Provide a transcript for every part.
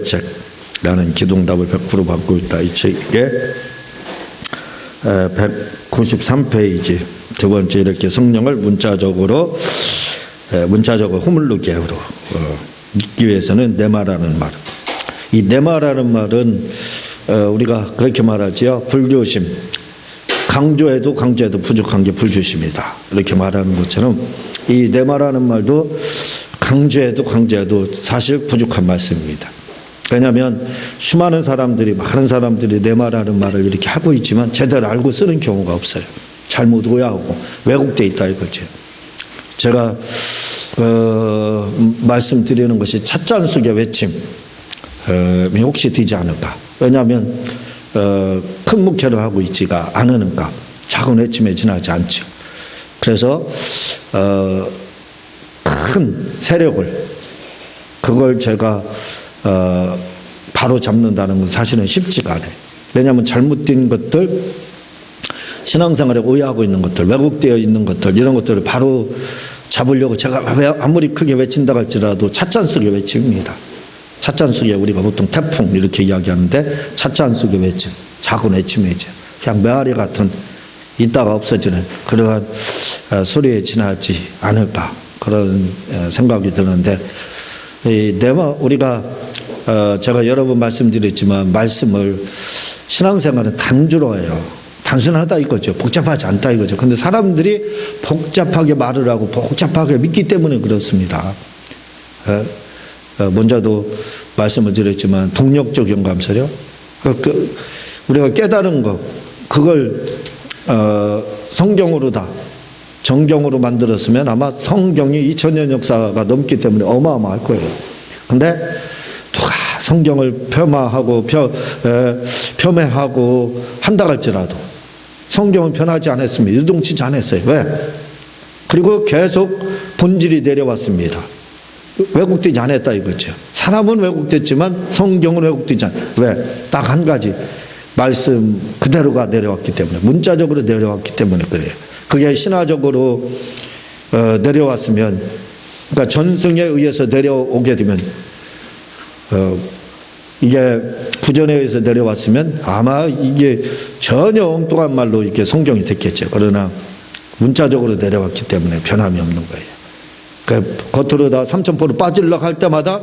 책이라는 기동답을 100% 받고 있다. 이 책에 193페이지 두 번째 이렇게 성령을 문자적으로 호물루기어로 믿기 위해서는 네마라는 말. 이 네마라는 말은 우리가 그렇게 말하지요. 불교심. 강조해도 부족한 게 불교심이다. 이렇게 말하는 것처럼 이 네마라는 말도 강조해도 사실 부족한 말씀입니다. 왜냐하면 많은 사람들이 네마라는 말을 이렇게 하고 있지만 제대로 알고 쓰는 경우가 없어요. 잘못 오해하고 왜곡되어 있다 이거죠. 제가 말씀드리는 것이 찻잔숙의 외침 혹시 되지 않을까. 왜냐하면 큰 목회를 하고 있지가 않으니까 작은 외침에 지나지 않죠. 그래서 큰 세력을 그걸 제가 바로 잡는다는 건 사실은 쉽지가 않아요. 왜냐하면 잘못된 것들, 신앙생활에 오해하고 있는 것들, 왜곡되어 있는 것들, 이런 것들을 바로 잡으려고 제가 아무리 크게 외친다 할지라도 찻잔숙의 외침입니다. 찻잔숙에 우리가 보통 태풍 이렇게 이야기하는데 찻잔숙의 외침, 작은 외침이죠. 그냥 메아리 같은 있다가 없어지는 그러한 소리에 지나지 않을까 그런 생각이 드는데 우리가 제가 여러 번 말씀드렸지만 말씀을 신앙생활은 단조로워요. 단순하다 이거죠. 복잡하지 않다 이거죠. 근데 사람들이 복잡하게 말을 하고 복잡하게 믿기 때문에 그렇습니다. 먼저도 말씀을 드렸지만 동력적 영감설이요. 우리가 깨달은 것 그걸 성경으로 다 정경으로 만들었으면 아마 성경이 2000년 역사가 넘기 때문에 어마어마할 거예요. 근데 누가 성경을 폄하하고 폄훼하고 한다 할지라도 성경은 변하지 않았습니다. 유동치지 않았어요. 왜? 그리고 계속 본질이 내려왔습니다. 왜곡되지 않았다 이거죠. 사람은 왜곡됐지만 성경은 왜곡되지 않아요. 왜? 딱 한 가지 말씀 그대로가 내려왔기 때문에 문자적으로 내려왔기 때문에 그래요. 그게 신화적으로 내려왔으면 그러니까 전승에 의해서 내려오게 되면 이게 부전에 의해서 내려왔으면 아마 이게 전혀 엉뚱한 말로 이렇게 성경이 됐겠죠. 그러나 문자적으로 내려왔기 때문에 변함이 없는 거예요. 그러니까 겉으로 다 삼천포로 빠지려고 할 때마다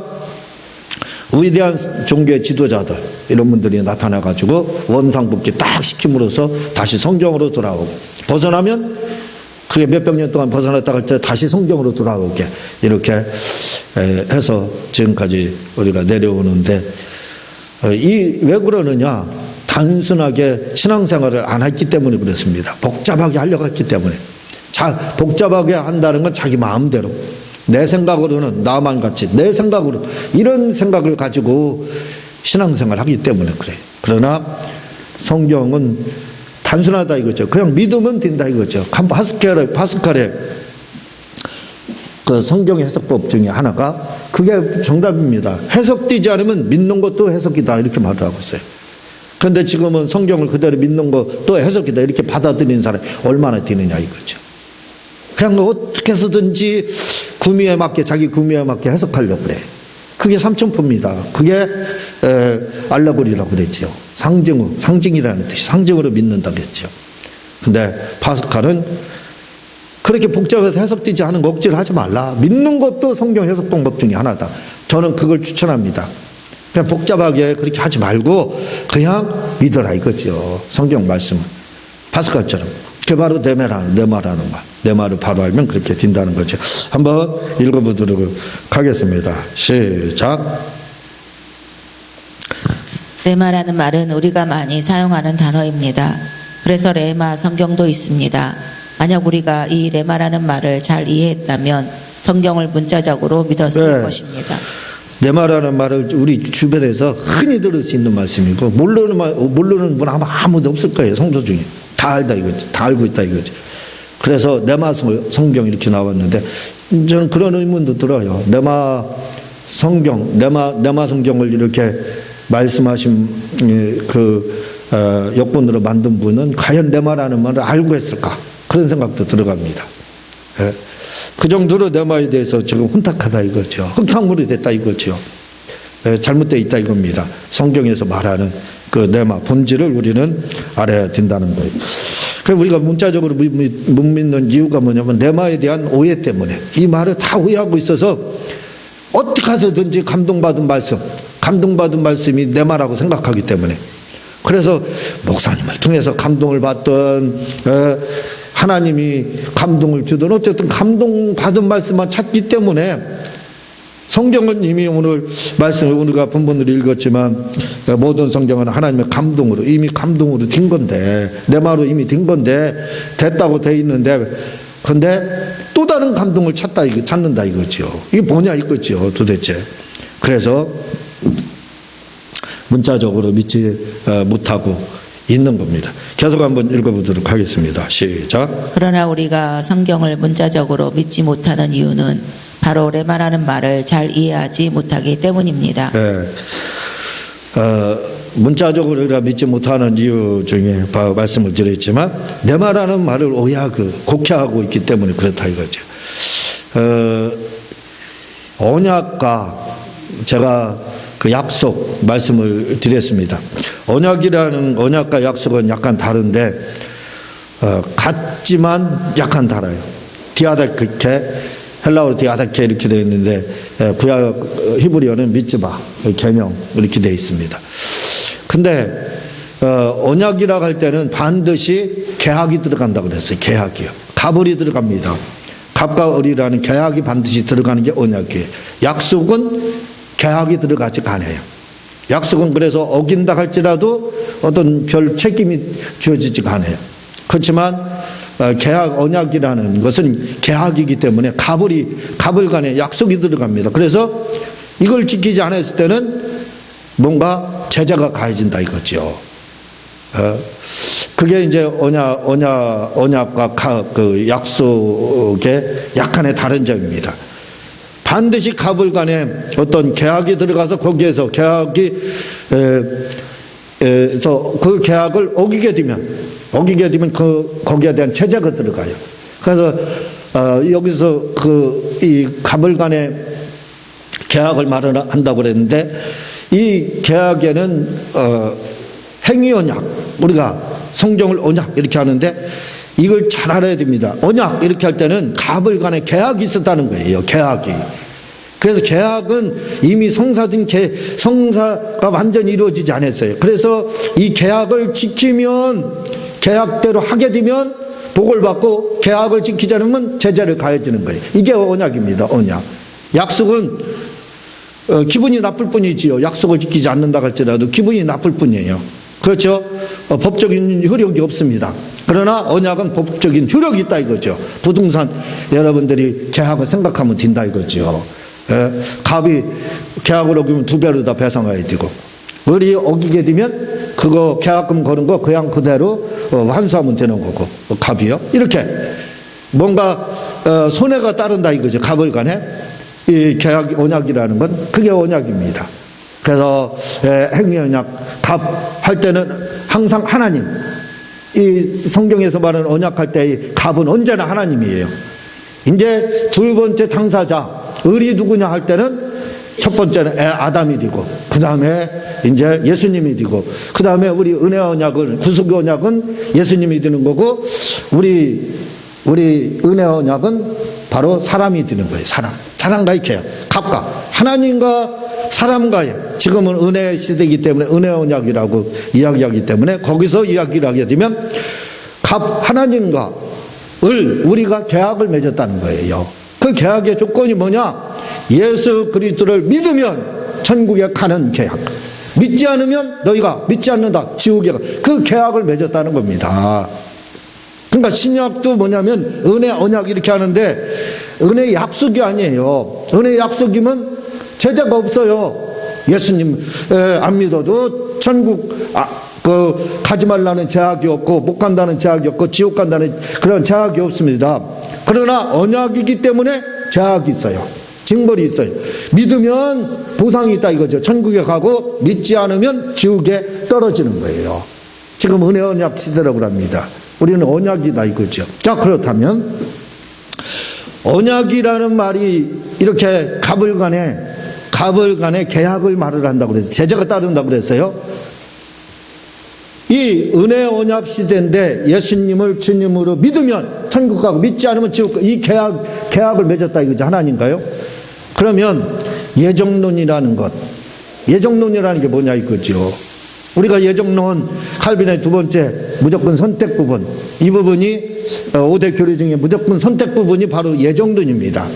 위대한 종교의 지도자들 이런 분들이 나타나가지고 원상복귀 딱 시킴으로써 다시 성경으로 돌아오고 벗어나면 그게 몇백 년 동안 벗어났다 할 때 다시 성경으로 돌아오게 이렇게 해서 지금까지 우리가 내려오는데 왜 그러느냐 단순하게 신앙생활을 안 했기 때문에 그렇습니다. 복잡하게 하려고 했기 때문에 복잡하게 한다는 건 자기 마음대로 내 생각으로는 나만 같이 내 생각으로 이런 생각을 가지고 신앙생활을 하기 때문에 그래요. 그러나 성경은 단순하다 이거죠. 그냥 믿으면 된다 이거죠. 파스칼의 그 성경 해석법 중에 하나가 그게 정답입니다. 해석되지 않으면 믿는 것도 해석이다 이렇게 말을 하고 있어요. 그런데 지금은 성경을 그대로 믿는 것도 해석이다 이렇게 받아들이는 사람이 얼마나 되느냐 이거죠. 그냥 어떻게 해서든지 자기 구미에 맞게 해석하려고 그래. 그게 삼천포입니다. 그게 알레고리라고 그랬죠. 상징이라는 뜻이 상징으로 믿는다고 했죠. 근데 파스칼은 그렇게 복잡해서 해석되지 않은 거 억지를 하지 말라. 믿는 것도 성경 해석 방법 중에 하나다. 저는 그걸 추천합니다. 그냥 복잡하게 그렇게 하지 말고 그냥 믿어라 이거죠. 성경 말씀은. 파스칼처럼. 그게 바로 네마라는 말. 네마를 바로 알면 그렇게 된다는 거죠. 한번 읽어보도록 하겠습니다. 시작. 레마라는 말은 우리가 많이 사용하는 단어입니다. 그래서 레마 성경도 있습니다. 만약 우리가 이 레마라는 말을 잘 이해했다면 성경을 문자적으로 믿었을 것입니다. 레마라는 말을 우리 주변에서 흔히 들을 수 있는 말씀이고 모르는 분 아무도 없을 거예요. 성도 중에. 다 알다 이거지. 다 알고 있다 이거지. 그래서 네마 성경 이렇게 나왔는데 저는 그런 의문도 들어요. 네마 성경을 이렇게 말씀하신 역본으로 만든 분은 과연 네마라는 말을 알고 했을까? 그런 생각도 들어갑니다. 그 정도로 네마에 대해서 지금 혼탁하다 이거죠. 흙탕물이 됐다 이거죠. 잘못되어 있다 이겁니다. 성경에서 말하는 그 레마 본질을 우리는 알아야 된다는 거예요. 그래서 우리가 문자적으로 못 믿는 이유가 뭐냐면 레마에 대한 오해 때문에 이 말을 다 오해하고 있어서 어떻게 해서든지 감동받은 말씀이 레마라고 생각하기 때문에 그래서 목사님을 통해서 감동을 받던 하나님이 감동을 주던 어쨌든 감동받은 말씀만 찾기 때문에 성경은 이미 오늘 말씀을 우리가 본문으로 읽었지만 모든 성경은 하나님의 감동으로 이미 감동으로 된 건데 레마로 이미 된 건데 됐다고 돼 있는데 근데 또 다른 감동을 찾는다 이거죠. 이게 뭐냐 이거죠 도대체. 그래서 문자적으로 믿지 못하고 있는 겁니다. 계속 한번 읽어보도록 하겠습니다. 시작. 그러나 우리가 성경을 문자적으로 믿지 못하는 이유는 바로 레마라는 말을 잘 이해하지 못하기 때문입니다. 네. 문자적으로 우리가 믿지 못하는 이유 중에 말씀을 드렸지만 레마라는 말을 오해하고 곡해하고 있기 때문에 그렇다 이거죠. 언약과 제가 그 약속 말씀을 드렸습니다. 언약과 약속은 약간 다른데 같지만 약간 달라요. 디아다케 헬라어로 디아다케 이렇게 되어 있는데 구약 히브리어는 미츠바 계명 이렇게 되어 있습니다. 근데 언약이라고 할 때는 반드시 계약이 들어간다고 그랬어요. 계약이요. 갑을이 들어갑니다. 갑과 을이라는 계약이 반드시 들어가는 게 언약이에요. 약속은 계약이 들어가지 않아요. 약속은 그래서 어긴다 할지라도 어떤 별 책임이 주어지지가 않아요. 그렇지만 계약 언약이라는 것은 계약이기 때문에 갑을 간에 약속이 들어갑니다. 그래서 이걸 지키지 않았을 때는 뭔가 제재가 가해진다 이거죠. 그게 이제 언약과 그 약속의 약간의 다른 점입니다. 반드시 갑을 간에 어떤 계약이 들어가서 거기에서 그 계약을 어기게 되면 거기에 대한 제재가 들어가요. 그래서 여기서 이 갑을 간에 계약을 말을 한다고 그랬는데 이 계약에는 행위 언약, 우리가 성경을 언약 이렇게 하는데 이걸 잘 알아야 됩니다. 언약 이렇게 할 때는 갑을 간에 계약이 있었다는 거예요. 계약이. 그래서 계약은 이미 성사가 완전히 이루어지지 않았어요. 그래서 이 계약을 지키면 계약대로 하게 되면 복을 받고 계약을 지키지 않으면 제재를 가해지는 거예요. 이게 언약입니다. 언약. 약속은 기분이 나쁠 뿐이지요. 약속을 지키지 않는다 할지라도 기분이 나쁠 뿐이에요. 그렇죠? 법적인 효력이 없습니다. 그러나 언약은 법적인 효력이 있다 이거죠. 부동산 여러분들이 계약을 생각하면 된다 이거죠. 갑이 계약을 어기면 2배로 다 배상해야 되고 을이 어기게 되면 그거 계약금 거는 거 그냥 그대로 환수하면 되는 거고 갑이요. 이렇게 뭔가 손해가 따른다 이거죠. 갑을 간에 이 계약 언약이라는 건 그게 언약입니다. 그래서 행위 언약 갑 할 때는 항상 하나님, 이 성경에서 말하는 언약할 때의 갑은 언제나 하나님이에요. 이제 두 번째 당사자 을이 누구냐 할 때는 첫 번째는 아담이 되고 그 다음에 이제 예수님이 되고 그 다음에 우리 은혜 언약은 구속의 언약은 예수님이 되는 거고 우리 은혜 언약은 바로 사람이 되는 거예요. 사람과의 계약. 갑과 하나님과 사람과의 지금은 은혜 시대이기 때문에 은혜 언약이라고 이야기하기 때문에 거기서 이야기를 하게 되면 갑 하나님과 우리가 계약을 맺었다는 거예요. 그 계약의 조건이 뭐냐? 예수 그리스도를 믿으면 천국에 가는 계약. 믿지 않으면 너희가 믿지 않는다 지옥에 가. 그 계약을 맺었다는 겁니다. 그러니까 신약도 뭐냐면 은혜 언약 이렇게 하는데 은혜 약속이 아니에요. 은혜 약속이면 제재가 없어요. 예수님 안 믿어도 천국 가지 말라는 제약이 없고 못 간다는 제약이 없고 지옥 간다는 그런 제약이 없습니다. 그러나 언약이기 때문에 제약이 있어요. 징벌이 있어요. 믿으면 보상이 있다 이거죠. 천국에 가고 믿지 않으면 지옥에 떨어지는 거예요. 지금 은혜 언약 시대라고 합니다. 우리는 언약이다 이거죠. 자, 그렇다면 언약이라는 말이 이렇게 갑을 갑을 간의 계약을 말을 한다고 그랬어요. 제자가 따른다고 그랬어요. 이 은혜 언약 시대인데 예수님을 주님으로 믿으면 천국 가고 믿지 않으면 지옥 가고, 이 계약을 맺었다 이거죠. 하나님과요. 그러면 예정론이라는 게 뭐냐 이거죠. 우리가 예정론, 칼빈의 두 번째 무조건 선택 부분, 이 부분이 5대 교리 중에 무조건 선택 부분이 바로 예정론입니다.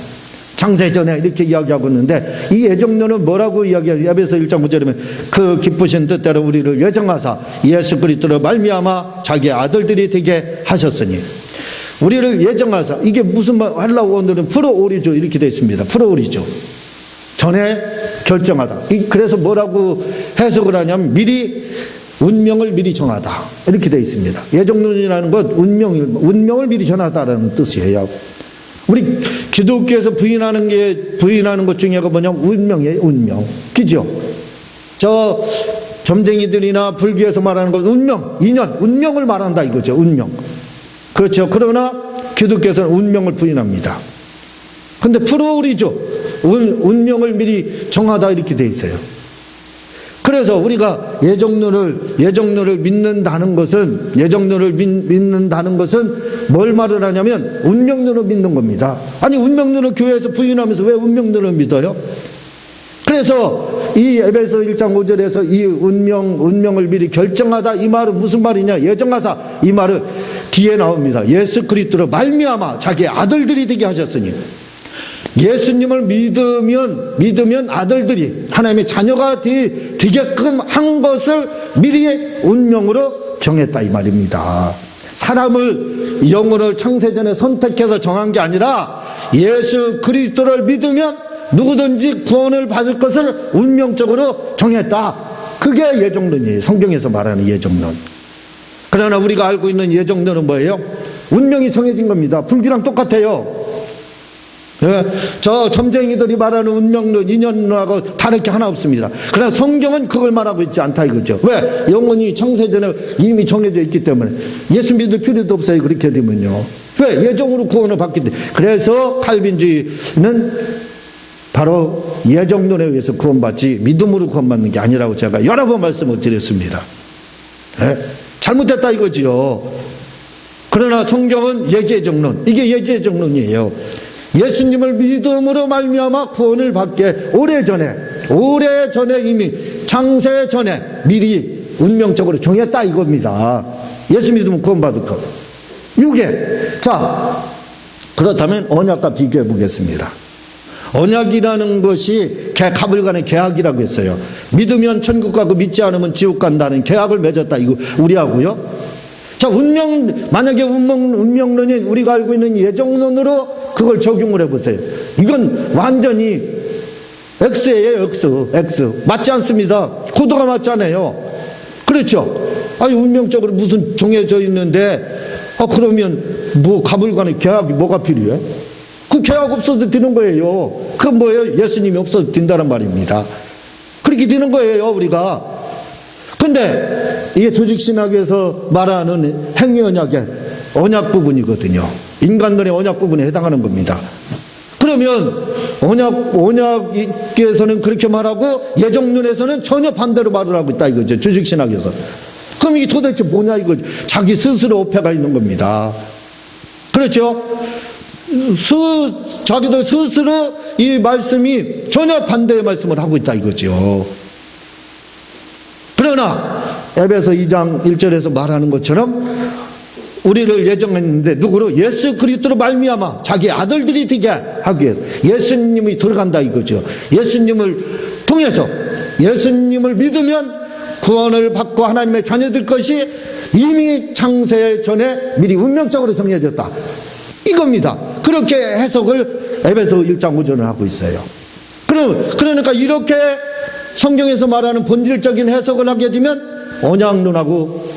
창세전에 이렇게 이야기하고 있는데, 이 예정론은 뭐라고 이야기하냐? 에베소 1장 9절이면 그 기쁘신 뜻대로 우리를 예정하사 예수 그리스도로 말미암아 자기의 아들들이 되게 하셨으니. 우리를 예정하사, 이게 무슨 말, 헬라어 원어는 프로오리조 이렇게 되어 있습니다. 프로오리조, 전에 결정하다. 그래서 뭐라고 해석을 하냐면 운명을 미리 정하다 이렇게 되어 있습니다. 예정론이라는 것, 운명을 미리 정하다라는 뜻이에요. 우리 기독교에서 부인하는 것 중에가 뭐냐면 운명이에요. 운명. 그죠? 저 점쟁이들이나 불교에서 말하는 건 운명, 인연, 운명을 말한다 이거죠. 운명. 그렇죠. 그러나 기독교에서는 운명을 부인합니다. 근데 프로오리죠. 운명을 미리 정하다 이렇게 돼 있어요. 그래서 우리가 예정론을 믿는다는 것은, 뭘 말을 하냐면 운명론을 믿는 겁니다. 아니, 운명론을 교회에서 부인하면서 왜 운명론을 믿어요? 그래서 이 에베소 1장 5절에서 이 운명을 미리 결정하다, 이 말은 무슨 말이냐? 예정하사, 이 말은 뒤에 나옵니다. 예수 그리스도로 말미암아 자기의 아들들이 되게 하셨으니. 예수님을 믿으면 아들들이 하나님의 자녀가 되게끔 한 것을 미리 운명으로 정했다 이 말입니다. 사람을, 영혼을 창세전에 선택해서 정한 게 아니라 예수 그리스도를 믿으면 누구든지 구원을 받을 것을 운명적으로 정했다. 그게 예정론이에요. 성경에서 말하는 예정론. 그러나 우리가 알고 있는 예정론은 뭐예요? 운명이 정해진 겁니다. 불교랑 똑같아요. 저 점쟁이들이 말하는 운명론, 인연론하고 다를 게 하나 없습니다. 그러나 성경은 그걸 말하고 있지 않다 이거죠. 왜? 영혼이 창세전에 이미 정해져 있기 때문에 예수 믿을 필요도 없어요. 그렇게 되면요. 왜? 예정으로 구원을 받기 때문에. 그래서 칼빈주의는 바로 예정론에 의해서 구원받지 믿음으로 구원받는 게 아니라고 제가 여러 번 말씀을 드렸습니다. 잘못됐다 이거지요. 그러나 성경은 예정론, 이게 예정론이에요. 예수님을 믿음으로 말미암아 구원을 받게 오래전에 이미 창세 전에 미리 운명적으로 정했다 이겁니다. 예수 믿으면 구원받을 것. 이게, 자, 그렇다면 언약과 비교해 보겠습니다. 언약이라는 것이 갑을 간의 계약이라고 했어요. 믿으면 천국 가고 믿지 않으면 지옥 간다는 계약을 맺었다 이거 우리하고요. 자, 만약에 운명론이 우리가 알고 있는 예정론으로 그걸 적용을 해보세요. 이건 완전히 X예요, X. 맞지 않습니다. 코드가 맞잖아요. 그렇죠? 아니, 운명적으로 무슨 정해져 있는데, 그러면 갑을 간의 계약이 뭐가 필요해? 그 계약 없어도 되는 거예요. 그건 뭐예요? 예수님이 없어도 된다는 말입니다. 그렇게 되는 거예요, 우리가. 근데 이게 조직신학에서 말하는 행위언약의 언약 부분이거든요. 인간론의 언약 부분에 해당하는 겁니다. 그러면 언약에서는 그렇게 말하고 예정론에서는 전혀 반대로 말을 하고 있다 이거죠. 조직신학에서. 그럼 이게 도대체 뭐냐 이거죠. 자기 스스로 오해가 있는 겁니다. 그렇죠? 자기도 스스로 이 말씀이 전혀 반대의 말씀을 하고 있다 이거죠. 그러나 에베소 2장 1절에서 말하는 것처럼 우리를 예정했는데 누구로? 예수 그리스도로 말미암아 자기 아들들이 되게 하기 위해서 예수님이 들어간다 이거죠. 예수님을 통해서 예수님을 믿으면 구원을 받고 하나님의 자녀들 것이 이미 창세 전에 미리 운명적으로 정해졌다 이겁니다. 그렇게 해석을 에베소 1장 5절을 하고 있어요. 그러니까 이렇게 성경에서 말하는 본질적인 해석을 하게 되면 언약론하고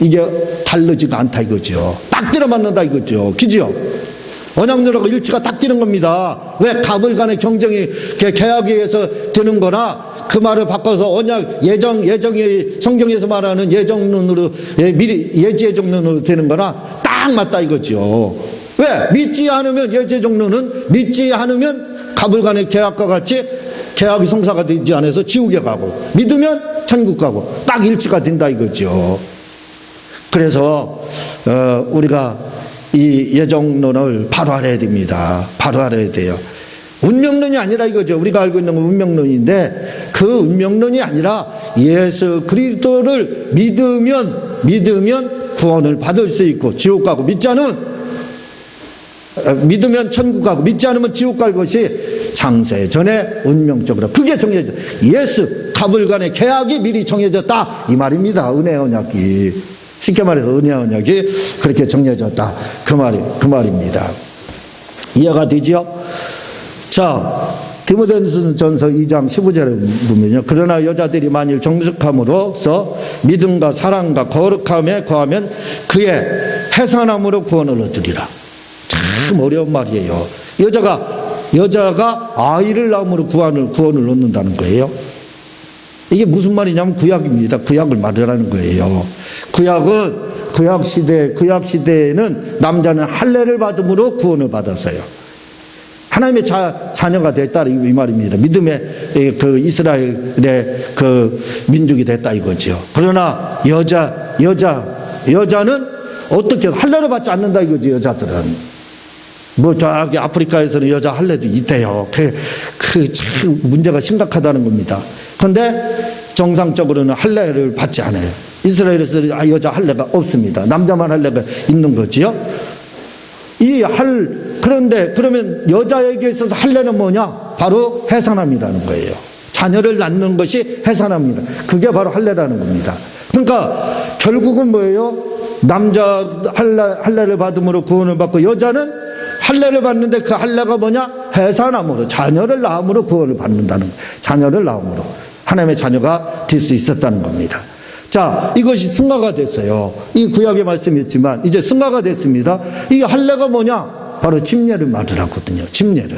이게 다르지가 않다 이거죠. 딱 들어맞는다 이거죠. 그죠? 언약론하고 일치가 딱 되는 겁니다. 왜? 갑을 간의 경쟁이 계약에 의해서 되는 거나 그 말을 바꿔서 언약 예정이 성경에서 말하는 예정론으로 미리 예정론으로 되는 거나 딱 맞다 이거죠. 왜? 믿지 않으면 갑을 간의 계약과 같이 계약이 성사가 되지 않아서 지옥에 가고, 믿으면 천국 가고, 딱 일치가 된다 이거죠. 그래서 우리가 이 예정론을 바로 알아야 됩니다. 바로 알아야 돼요. 운명론이 아니라 이거죠. 우리가 알고 있는 건 운명론인데, 그 운명론이 아니라 예수 그리스도를 믿으면 구원을 받을 수 있고 지옥 가고, 믿으면 천국 가고 믿지 않으면 지옥 갈 것이 창세 전에 운명적으로 그게 정해져. 예수 가불간의 계약이 미리 정해졌다 이 말입니다. 은혜 언약이, 쉽게 말해서 은혜 언약이 그렇게 정해졌다 그 말입니다. 이해가 되죠? 자, 디모데전서 2장 15절에 보면요, 그러나 여자들이 만일 정숙함으로써 믿음과 사랑과 거룩함에 거하면 그의 해산함으로 구원을 얻으리라. 참 어려운 말이에요. 여자가 아이를 낳음으로 구원을 얻는다는 거예요. 이게 무슨 말이냐면 구약입니다. 구약을 말하는 거예요. 구약 시대에는 남자는 할례를 받음으로 구원을 받았어요. 하나님의 자녀가 됐다 이 말입니다. 믿음의 그 이스라엘의 그 민족이 됐다 이거죠. 그러나 여자는 어떻게 할례를 받지 않는다 이거지. 여자들은 저기 아프리카에서는 여자 할례도 있대요. 참 문제가 심각하다는 겁니다. 그런데 정상적으로는 할례를 받지 않아요. 이스라엘에서 여자 할례가 없습니다. 남자만 할례가 있는 거지요. 그런데 그러면 여자에게 있어서 할례는 뭐냐? 바로 해산함이라는 거예요. 자녀를 낳는 것이 해산함이다. 그게 바로 할례라는 겁니다. 그러니까 결국은 뭐예요? 남자 할례를 받음으로 구원을 받고, 여자는 할례를 받는데 그 할례가 뭐냐? 해산함으로, 자녀를 낳음으로 구원을 받는다는 거예요. 자녀를 낳음으로 하나님의 자녀가 될 수 있었다는 겁니다. 자, 이것이 승화가 됐어요. 이 구약의 말씀이었지만 이제 승화가 됐습니다. 이 할례가 뭐냐? 바로 침례를 말하거든요. 침례를.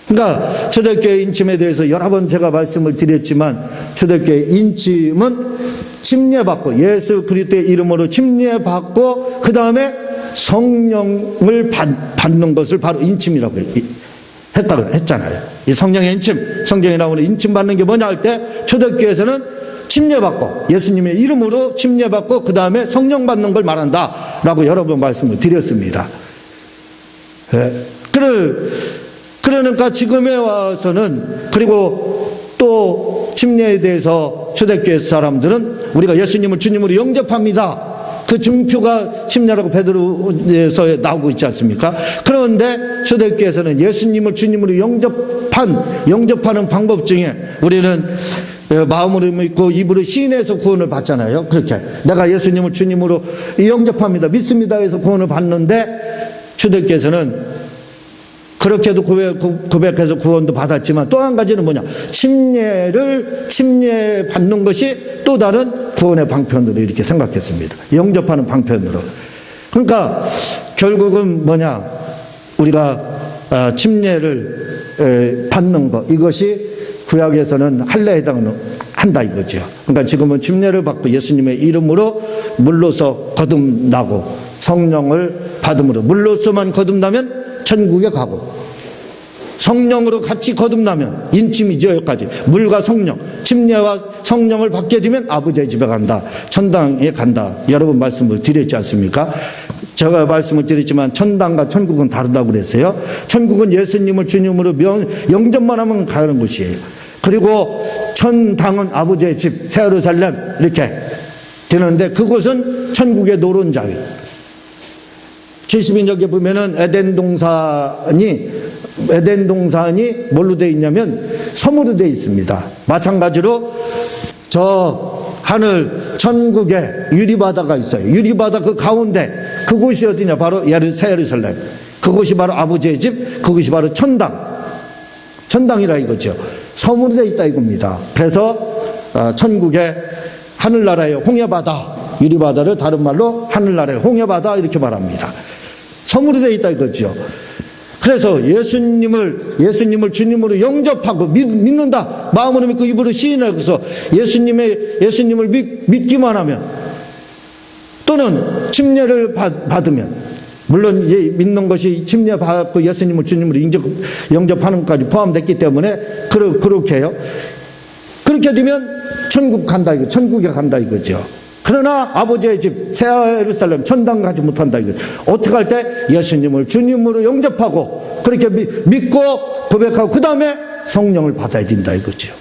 그러니까 초대교회 인침에 대해서 여러 번 제가 말씀을 드렸지만, 초대교회 인침은 침례받고 예수 그리스도의 이름으로 침례받고 그 다음에 성령을 받는 것을 바로 인침이라고 했다고 했잖아요. 이 성령의 인침, 성경에 나오는 인침 받는 게 뭐냐 할 때 초대교회에서는 침례받고 예수님의 이름으로 침례받고 그 다음에 성령 받는 걸 말한다라고 여러 번 말씀을 드렸습니다. 그러니까 지금에 와서는, 그리고 또 침례에 대해서 초대교회 사람들은 우리가 예수님을 주님으로 영접합니다. 그 증표가 침례라고 베드로에서 나오고 있지 않습니까? 그런데 초대교회에서는 예수님을 주님으로 영접하는 방법 중에 우리는 마음으로 믿고 입으로 시인해서 구원을 받잖아요. 그렇게 내가 예수님을 주님으로 영접합니다, 믿습니다 해서 구원을 받는데, 초대교회에서는 그렇게도 고백해서 구원도 받았지만 또 한 가지는 뭐냐? 침례 받는 것이 또 다른 구원의 방편으로 이렇게 생각했습니다. 영접하는 방편으로. 그러니까 결국은 뭐냐? 우리가 침례를 받는 것, 이것이 구약에서는 할례에 해당한다 이거죠. 그러니까 지금은 침례를 받고 예수님의 이름으로 물로서 거듭나고 성령을 받음으로, 물로서만 거듭나면 천국에 가고, 성령으로 같이 거듭나면 인침이죠. 여기까지 물과 성령, 침례와 성령을 받게 되면 아버지의 집에 간다, 천당에 간다, 여러 번 말씀을 드렸지 않습니까? 제가 말씀을 드렸지만 천당과 천국은 다르다고 그랬어요. 천국은 예수님을 주님으로 영접만 하면 가는 곳이에요. 그리고 천당은 아버지의 집, 새 예루살렘 이렇게 되는데, 그곳은 천국의 노론자위. 70인역에 보면은 에덴 동산이 뭘로 되어 있냐면 섬으로 되어 있습니다. 마찬가지로 저 하늘 천국에 유리바다가 있어요. 유리바다 그 가운데 그곳이 어디냐? 바로 새 예루살렘. 그곳이 바로 아버지의 집, 그것이 바로 천당이라 이거죠. 섬으로 되어 있다 이겁니다. 그래서 천국의 하늘나라의 홍해바다, 유리바다를 다른 말로 하늘나라의 홍해바다 이렇게 말합니다. 섬으로 되어 있다 이거죠. 그래서 예수님을 주님으로 영접하고 믿는다, 마음으로 믿고 입으로 시인해서 예수님을 믿기만 하면, 또는 침례를 받으면 물론 믿는 것이 침례받고 예수님을 주님으로 영접하는 것까지 포함됐기 때문에 그렇게 해요. 그렇게 되면 천국에 간다 이거죠. 그러나 아버지의 집 새 예루살렘 천당 가지 못한다 이거죠. 어떻게 할 때? 예수님을 주님으로 영접하고 그렇게 믿고 고백하고 그 다음에 성령을 받아야 된다 이거죠.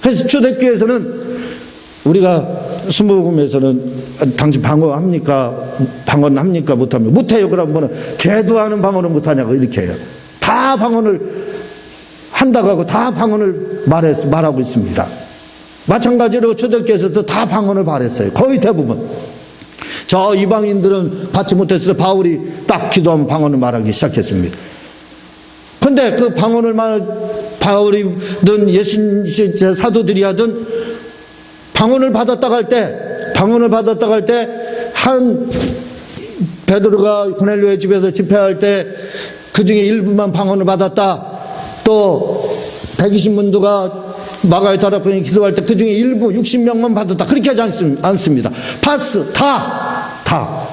그래서 초대교회에서는 우리가 순복음에서는 당신 방언합니까? 못하면 못해요. 그러면 뭐는 기도하는 방언을 못하냐고 이렇게 해요. 다 방언을 한다고 하고 다 방언을 말하고 있습니다. 마찬가지로 초대교회에서도 다 방언을 말했어요. 거의 대부분. 저 이방인들은 받지 못했을 때 바울이 딱 기도하면 방언을 말하기 시작했습니다. 근데 그 방언을 바울이든 사도들이 하든 방언을 받았다가 할 때 한 베드로가 고넬료의 집에서 집회할 때 그중에 일부만 방언을 받았다. 또 120문도가 마가의 다락방에 기도할 때 그중에 일부 60명만 받았다. 그렇게 하지 않습니다. 파스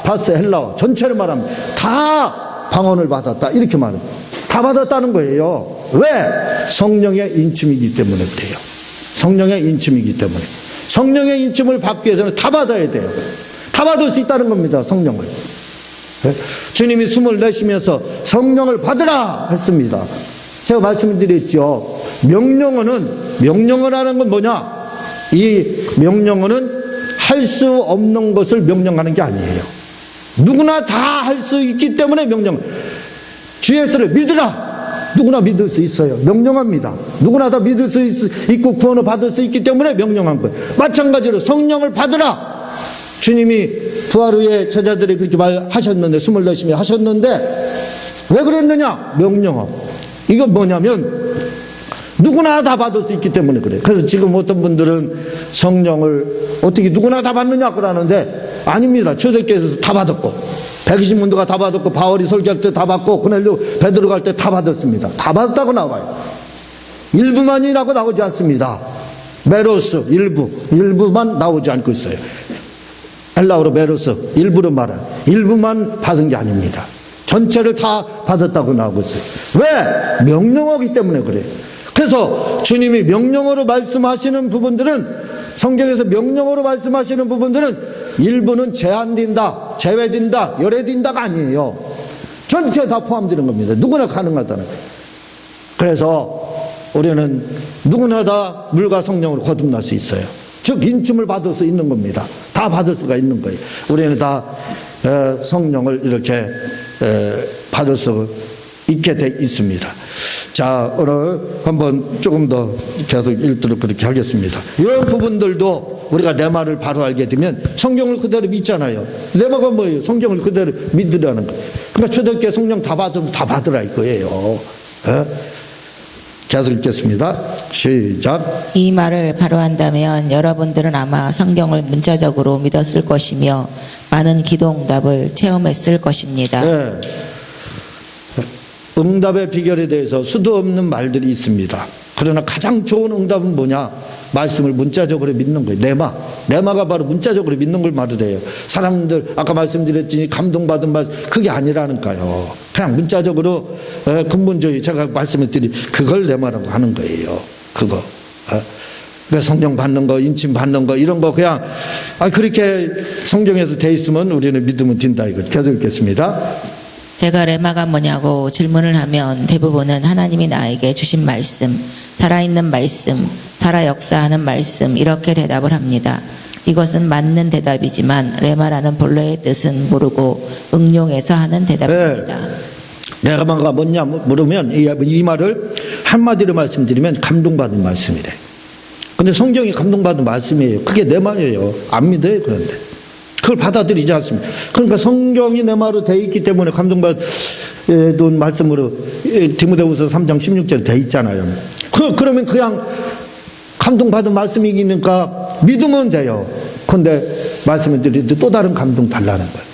파스 헬라어 전체를 말합니다. 다 방언을 받았다. 이렇게 말해요. 다 받았다는 거예요. 왜? 성령의 인침이기 때문에 그래요. 성령의 인침이기 때문에. 성령의 인침을 받기 위해서는 다 받아야 돼요. 다 받을 수 있다는 겁니다. 성령을. 주님이 숨을 내쉬면서 성령을 받으라 했습니다. 제가 말씀드렸죠. 명령어라는 건 뭐냐? 이 명령어는 할 수 없는 것을 명령하는 게 아니에요. 누구나 다 할 수 있기 때문에 명령. 주 예수를 믿으라. 누구나 믿을 수 있어요. 명령합니다. 누구나 다 믿을 수 있고 구원을 받을 수 있기 때문에 명령한 거예요. 마찬가지로 성령을 받으라. 주님이 부활 후에 제자들이 그렇게 말하셨는데, 숨을 내쉬며 하셨는데 왜 그랬느냐? 명령어. 이건 뭐냐면 누구나 다 받을 수 있기 때문에 그래요. 그래서 지금 어떤 분들은 성령을 어떻게 누구나 다 받느냐 그러는데 아닙니다. 초대교회에서 다 받았고 120문도가 다 받았고 바울이 설교할 때 다 받고 고넬료 베드로 갈 때 다 받았습니다. 다 받았다고 나와요. 일부만이라고 나오지 않습니다. 메로스 일부만 나오지 않고 있어요. 헬라어로 메로스 일부로 말한 일부만 받은 게 아닙니다. 전체를 다 받았다고 나오고 있어요. 왜? 명령어기 때문에 그래요. 그래서 주님이 명령어로 말씀하시는 부분들은, 성경에서 명령어로 말씀하시는 부분들은 일부는 제한된다, 제외된다, 열애된다가 아니에요. 전체 다 포함되는 겁니다. 누구나 가능하다는 거예요. 그래서 우리는 누구나 다 물과 성령으로 거듭날 수 있어요. 즉 인침을 받을 수 있는 겁니다. 다 받을 수가 있는 거예요. 우리는 다 성령을 이렇게 받을 수 있게 돼 있습니다. 자, 오늘 한번 조금 더 계속 읽도록 그렇게 하겠습니다. 이런 부분들도 우리가 내 말을 바로 알게 되면 성경을 그대로 믿잖아요. 내 말가 뭐예요? 성경을 그대로 믿으라는 거예요. 그러니까 초대교회 성령 다 받으면 다 받으라 이거예요. 계속 읽겠습니다. 시작. 이 말을 바로 한다면 여러분들은 아마 성경을 문자적으로 믿었을 것이며 많은 기도응답을 체험했을 것입니다. 네. 응답의 비결에 대해서 수도 없는 말들이 있습니다. 그러나 가장 좋은 응답은 뭐냐? 말씀을 문자적으로 믿는 거예요. 내마가 바로 문자적으로 믿는 걸 말을 해요. 사람들 아까 말씀드렸지만 감동받은 말씀 그게 아니라니까요. 그냥 문자적으로 근본적인 제가 말씀을 드린 그걸 내마라고 하는 거예요. 그거. 성령 받는 거, 인침 받는 거 이런 거 그냥 그렇게 성경에서 돼 있으면 우리는 믿으면 된다 이거. 계속 읽겠습니다. 제가 레마가 뭐냐고 질문을 하면 대부분은 하나님이 나에게 주신 말씀, 살아있는 말씀, 살아 역사하는 말씀 이렇게 대답을 합니다. 이것은 맞는 대답이지만 레마라는 본래의 뜻은 모르고 응용해서 하는 대답입니다. 레마가 뭐냐 물으면 이 말을 한마디로 말씀드리면 감동받은 말씀이래. 근데 성경이 감동받은 말씀이에요. 그게 내 말이에요. 안 믿어요. 그런데 그걸 받아들이지 않습니다. 그러니까 성경이 내 말로 돼 있기 때문에 감동받은 말씀으로 디모데후서 3장 16절에 돼 있잖아요. 그러면 그냥 감동받은 말씀이니까 믿으면 돼요. 그런데 말씀을 드리는데 또 다른 감동 달라는 거예요.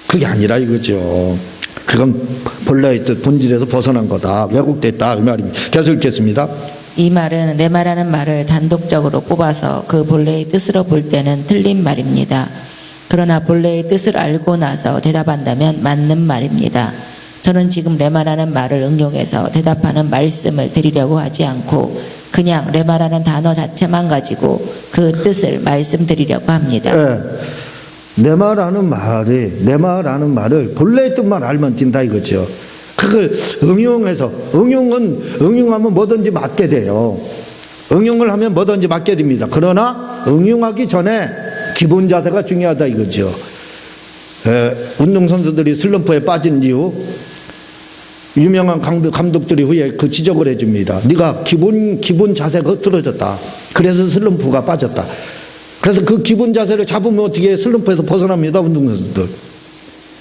그게 아니라 이거죠. 그건 본래의 뜻 본질에서 벗어난 거다. 왜곡됐다. 이 말입니다. 계속 읽겠습니다. 이 말은 레마라는 말을 단독적으로 뽑아서 그 본래의 뜻으로 볼 때는 틀린 말입니다. 그러나 본래의 뜻을 알고 나서 대답한다면 맞는 말입니다. 저는 지금 레마라는 말을 응용해서 대답하는 말씀을 드리려고 하지 않고 그냥 레마라는 단어 자체만 가지고 그 뜻을 말씀드리려고 합니다. 예. 레마라는 말을 본래의 뜻만 알면 된다 이거죠. 그걸 응용하면 뭐든지 맞게 돼요. 응용을 하면 뭐든지 맞게 됩니다. 그러나 응용하기 전에 기본 자세가 중요하다 이거죠. 운동선수들이 슬럼프에 빠진 이후 유명한 감독들이 후에 그 지적을 해줍니다. 네가 기본 자세가 흐트러졌다. 그래서 슬럼프가 빠졌다. 그래서 그 기본 자세를 잡으면 어떻게 슬럼프에서 벗어납니다. 운동선수들.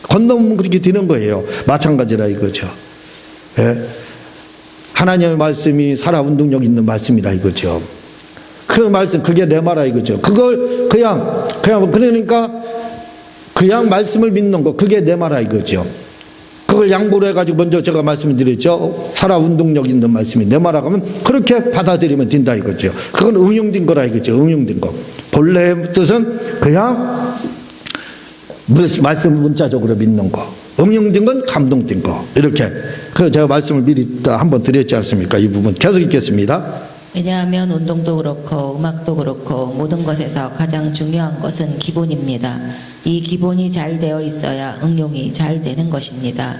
건너면 그렇게 되는 거예요. 마찬가지라 이거죠. 하나님의 말씀이 살아 운동력 있는 말씀이라 이거죠. 그 말씀, 그게 레마라 이거죠. 그걸 그러니까 그냥 말씀을 믿는 거, 그게 레마라 이거죠. 그걸 양보로 해가지고 먼저 제가 말씀드렸죠. 살아 운동력 있는 말씀이 레마라고 하면 그렇게 받아들이면 된다 이거죠. 그건 응용된 거라 이거죠. 응용된 거. 본래의 뜻은 그냥 말씀 문자적으로 믿는 거. 응용된 건 감동된 거. 이렇게. 제가 말씀을 미리 한번 드렸지 않습니까? 이 부분 계속 읽겠습니다. 왜냐하면 운동도 그렇고 음악도 그렇고 모든 것에서 가장 중요한 것은 기본입니다. 이 기본이 잘 되어 있어야 응용이 잘 되는 것입니다.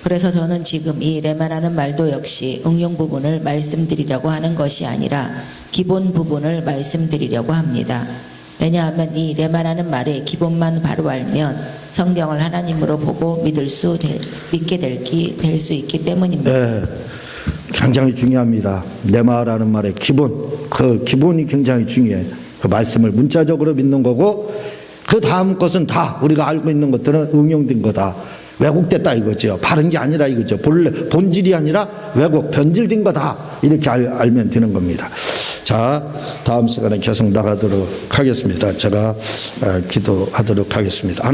그래서 저는 지금 이 레마라는 말도 역시 응용 부분을 말씀드리려고 하는 것이 아니라 기본 부분을 말씀드리려고 합니다. 왜냐하면 이 레마라는 말의 기본만 바로 알면 성경을 하나님으로 보고 믿게 될 수 있기 때문입니다. 네, 굉장히 중요합니다. 레마라는 말의 기본, 그 기본이 굉장히 중요해요. 그 말씀을 문자적으로 믿는 거고 그 다음 것은 다 우리가 알고 있는 것들은 응용된 거다. 왜곡됐다 이거죠. 바른 게 아니라 이거죠. 본질이 아니라 왜곡, 변질된 거다. 이렇게 알면 되는 겁니다. 자, 다음 시간에 계속 나가도록 하겠습니다. 제가 기도하도록 하겠습니다.